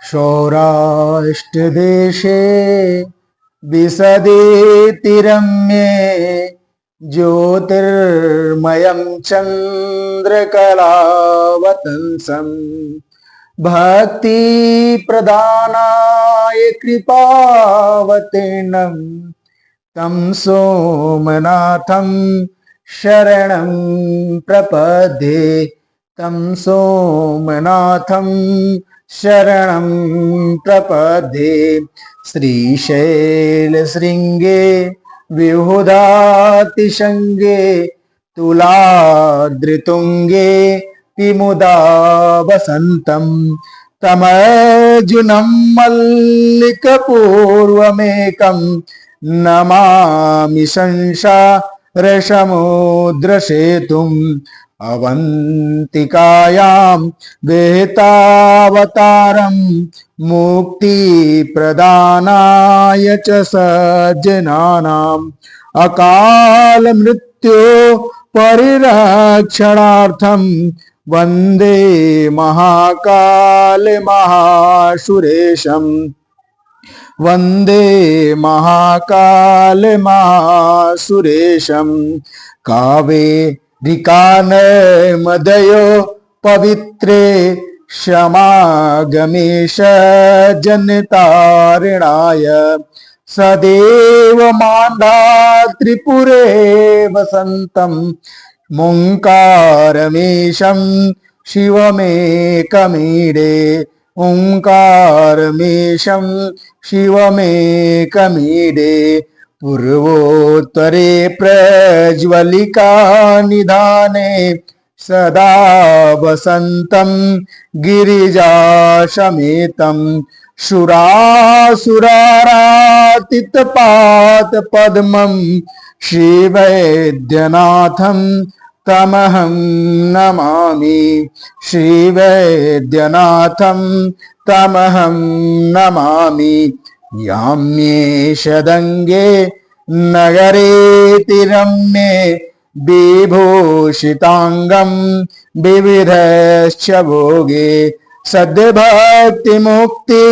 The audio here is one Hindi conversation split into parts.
सौराष्ट्रदेशे विसदेति रम्ये ज्योतिर्मयं चन्द्रकलावतंसम् भक्ति प्रदानाय कृपावतीर्णं तं सोमनाथं शरणं प्रपद्ये तं सोमनाथं शरणं प्रपद्ये। श्रीशैलशृङ्गे विहुदातिशङ्गे तुलाद्रितुङ्गे विमुदा वसन्तं तमर्जुनं मल्लिकपूर्वमेकं नमामि संसारसमुद्रसेतुम् अवन्तिकायां वेतावतारं मुक्तिप्रदानाय च सज्जनानाम् अकालमृत्यो परिरक्षणार्थं वन्दे महाकाल महासुरेशं वन्दे महाकाल महासुरेशं। कावेरिकानर्मदयो पवित्रे क्षमागमेश जनतारिणाय सदैव मान्धात्रिपुरे वसन्तं ओंकारमेशं शिवमेकमीडे ओंकारमेशं शिवमेकमीडे। पूर्वोत्तरे प्रज्वलिका निधाने सदा वसन्तं गिरिजासमेतं सुरासुरारातितपादपद्मं श्रीवैद्यनाथं तमहं नमामि श्रीवैद्यनाथं तमहं नमामि। याम्ये शदङ्गे नगरेति रम्ये विभूषिताङ्गं विविधश्च भोगे सद्भक्तिमुक्ति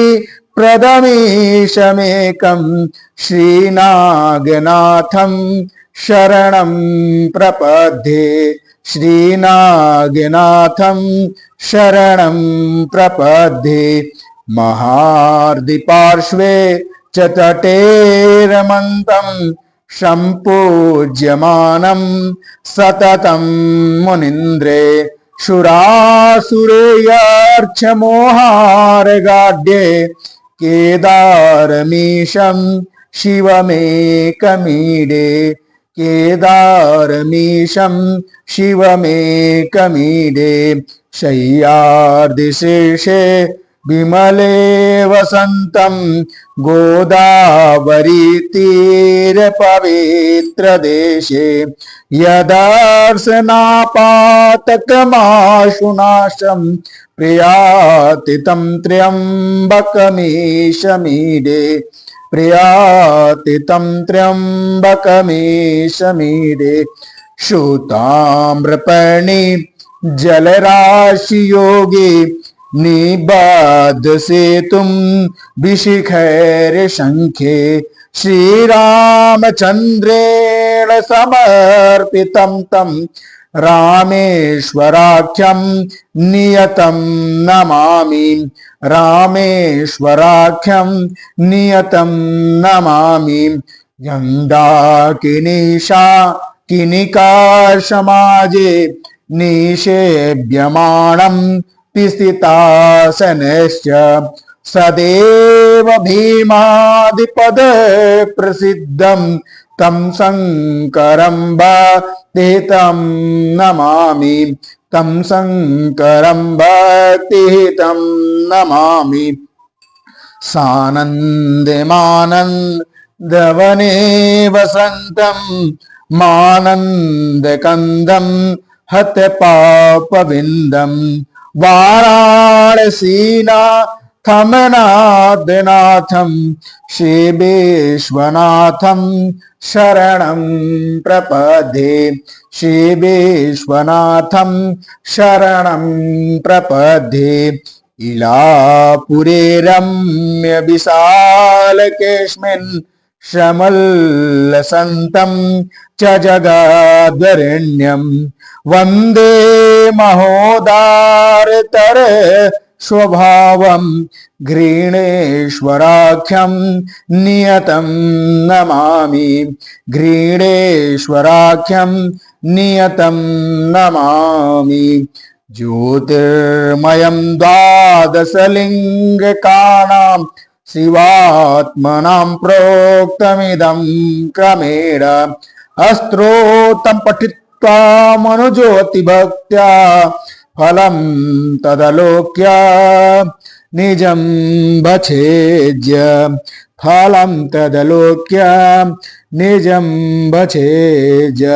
प्रदमीशमेकं श्रीनागनाथं शरणं प्रपद्ये श्रीनागनाथं शरणं प्रपद्ये। महार्दिपार्श्वे च तटे रमन्तं सम्पूज्यमानं सततं मुनीन्द्रे सुरासुरेयर्चमोहारगाढ्ये केदारमीशं शिवमेकमीडे केदारमीशं शिवमेकमीडे। शय्यार्दिशीर्षे विमले वसन्तं गोदावरीतीरपवित्रदेशे यदर्शनापातकमाशुनाशं प्रियातितं त्र्यम्बकमीशमीडे प्रियातितं त्र्यम्बकमीशमीडे। श्रुताम्रपर्णि जलराशियोगे निबद्धसेतुं विशिखैर्शङ्खे श्रीरामचन्द्रेण समर्पितं तं रामेश्वराख्यं नियतं नमामि रामेश्वराख्यं नियतं नमामि। गन्धाकिनीशा किनिका समाजे निषेव्यमाणं पिसितासनश्च सदेव भीमादिपद प्रसिद्धं तं शङ्करं भक्तिहितं नमामि तं शङ्करं भक्तिहितं नमामि। सानन्दमानन्दवने वसन्तं मानन्दकन्दं हतपापविन्दं वाराणसीनाथमनाथनाथं श्रीविश्वनाथं शरणं प्रपद्ये श्रीविश्वनाथं शरणं प्रपद्ये। इलापुरे रम्य विशालकेऽस्मिन् श्रमल्लसन्तं च जगाद्वरेण्यं वन्दे महोदारतर स्वभावं घृणेश्वराख्यं नियतं नमामि घृणेश्वराख्यं नियतं नमामि ज्योतिर्मयं द्वादशलिङ्गकानां शिवात्मनां प्रोक्तमिदं क्रमेण अस्त्रोतं पठित्वा मनुज्योतिभक्त्या फलं तदलोक्य निजं भछेज्य फलं तदलोक्य निजं भछेज्य।